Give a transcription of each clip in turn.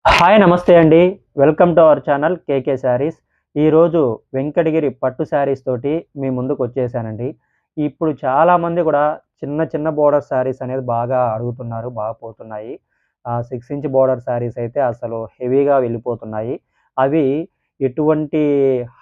Hi నమస్తే అండి. Welcome to our channel కేకే శారీస్. ఈరోజు వెంకటగిరి పట్టు శారీస్ తోటి మీ ముందుకొచ్చేసానండి. ఇప్పుడు చాలామంది కూడా చిన్న చిన్న బోర్డర్ శారీస్ అనేది బాగా అడుగుతున్నారు. బాగా పోతున్నాయి. 6 ఇంచ్ బోర్డర్ శారీస్ అయితే అసలు హెవీగా వెళ్ళిపోతున్నాయి. అవి ఎటువంటి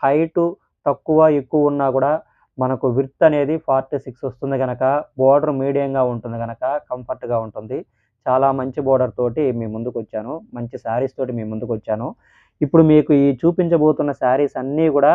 హైటు తక్కువ, ఎక్కువ ఉన్నా కూడా మనకు విడ్త్ అనేది 46 వస్తుంది గనక బోర్డర్ మీడియంగా ఉంటుంది గనక కంఫర్ట్‌గా ఉంటుంది. చాలా మంచి బోర్డర్ తోటి మీ ముందుకొచ్చాను. మంచి శారీస్ తోటి మీ ముందుకొచ్చాను. ఇప్పుడు మీకు ఈ చూపించబోతున్న శారీస్ అన్నీ గూడా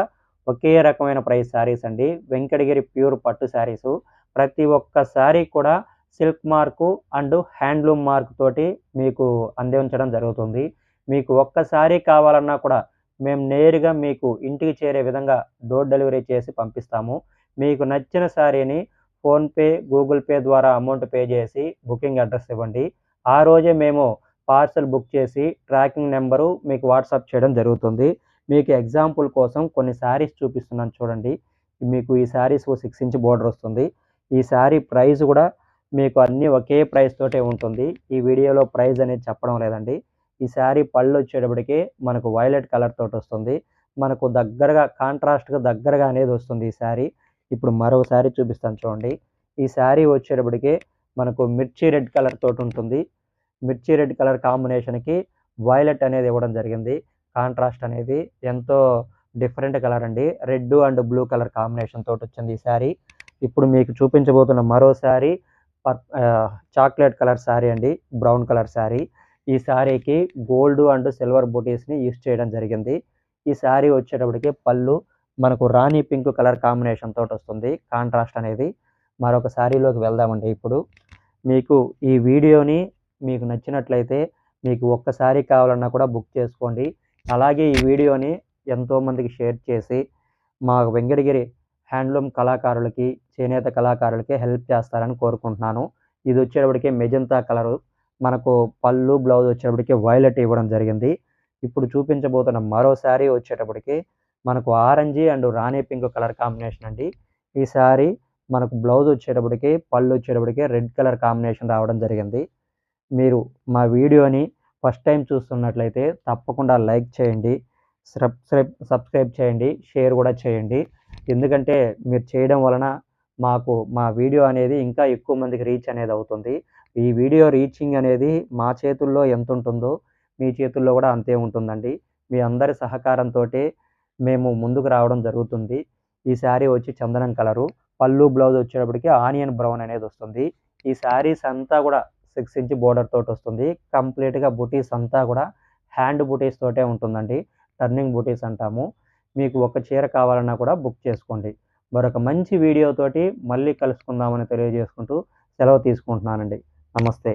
ఒకే రకమైన ప్రైస్ శారీస్ అండి. వెంకటగిరి ప్యూర్ పట్టు శారీసు. ప్రతి ఒక్క శారీ కూడా silk mark and handloom mark తోటి మీకు అందించడం జరుగుతుంది. మీకు ఒక్క శారీ కావాలన్నా కూడా మేము నేరుగా మీకు ఇంటికి చేరే విధంగా డోర్ డెలివరీ చేసి పంపిస్తాము. మీకు నచ్చిన శారీని ఫోన్‌పే, గూగుల్ పే ద్వారా అమౌంట్ పే చేసి బుకింగ్ అడ్రెస్ ఇవ్వండి. ఆ రోజే మేము పార్సెల్ బుక్ చేసి ట్రాకింగ్ నంబరు మీకు వాట్సాప్ చేయడం జరుగుతుంది. మీకు ఎగ్జాంపుల్ కోసం కొన్ని శారీస్ చూపిస్తున్నాను చూడండి. మీకు ఈ శారీస్ 6 ఇంచ్ బోర్డర్ వస్తుంది. ఈ శారీ ప్రైస్ గూడా మీకు అన్నీ ఒకే ప్రైస్ తోటే ఉంటుంది. ఈ వీడియోలో ప్రైస్ అనేది చెప్పడం లేదండి. ఈ శారీ పళ్ళొచ్చేటప్పటికి మనకు వైలెట్ కలర్ తోటొస్తుంది. మనకు దగ్గరగా కాంట్రాస్ట్‌గా దగ్గరగా అనేది వస్తుంది ఈ శారీ. ఇప్పుడు మరో శారీ చూపిస్తాను చూడండి. ఈ శారీ వచ్చేటప్పటికి మనకు మిర్చి రెడ్ కలర్ తోటుంటుంది. మిర్చి రెడ్ కలర్ కాంబినేషన్‌కి వైలెట్ అనేది ఇవ్వడం జరిగింది. కాంట్రాస్ట్ అనేది ఎంతో డిఫరెంట్ కలర్ అండి. Red and blue colour combination తోటొచ్చింది ఈ శారీ. ఇప్పుడు మీకు చూపించబోతున్న మరో శారీ చాక్లేట్ కలర్ శారీ అండి. Brown colour sari. ఈ శారీకి గోల్డ్ అండ్ సిల్వర్ బూటీస్‌ని యూజ్ చేయడం జరిగింది. ఈ శారీ వచ్చేటప్పటికి పళ్ళు మనకు రాణి పింక్ కలర్ కాంబినేషన్ తోటొస్తుంది. కాంట్రాస్ట్ అనేది. మరొక శారీలోకి వెళ్దామండి ఇప్పుడు. మీకు ఈ వీడియోని మీకు నచ్చినట్లయితే మీకు ఒక్క శారీ కావాలన్నా కూడా బుక్ చేసుకోండి. అలాగే ఈ వీడియోని ఎంతోమందికి షేర్ చేసి మా వెంకటగిరి హ్యాండ్లూమ్ కళాకారులకి, చేనేత కళాకారులకి హెల్ప్ చేస్తారని కోరుకుంటున్నాను. ఇది వచ్చేటప్పటికి మెజంతా కలరు. మనకు పళ్ళు, బ్లౌజ్ వచ్చేటప్పటికి వైలెట్ ఇవ్వడం జరిగింది. ఇప్పుడు చూపించబోతున్న మరో శారీ వచ్చేటప్పటికి మనకు ఆరెంజీ and rani pink colour combination అండి. ఈ శారీ మనకు బ్లౌజ్ వచ్చేటప్పటికి, పళ్ళు వచ్చేటప్పటికి రెడ్ కలర్ కాంబినేషన్ రావడం జరిగింది. మీరు మా వీడియోని ఫస్ట్ టైం చూస్తున్నట్లయితే తప్పకుండా లైక్ చేయండి. సబ్స్క్రైబ్ చేయండి. షేర్ కూడా చేయండి. ఎందుకంటే మీరు చేయడం వలన మాకు మా వీడియో అనేది ఇంకా ఎక్కువ మందికి రీచ్ అనేది అవుతుంది. ఈ వీడియో రీచింగ్ అనేది మా చేతుల్లో ఎంతుంటుందో మీ చేతుల్లో కూడా అంతే ఉంటుందండి. మీ అందరి సహకారంతోటే మేము ముందుకు రావడం జరుగుతుంది. ఈ శారీ వచ్చి చందనం కలరు. పళ్ళు, బ్లౌజ్ వచ్చేటప్పటికి ఆనియన్ బ్రౌన్ అనేది వస్తుంది. ఈ శారీస్ అంతా కూడా 6 ఇంచ్ బోర్డర్ తోటొస్తుంది. కంప్లీట్‌గా బుటీస్ అంతా కూడా హ్యాండ్ బుటీస్ తోటే ఉంటుందండి. టర్నింగ్ బుటీస్ అంటాము. మీకు ఒక చీర కావాలన్నా కూడా బుక్ చేసుకోండి. మరొక మంచి వీడియోతోటి మళ్ళీ కలుసుకుందామని తెలియజేసుకుంటూ సెలవు తీసుకుంటున్నానండి. నమస్తే.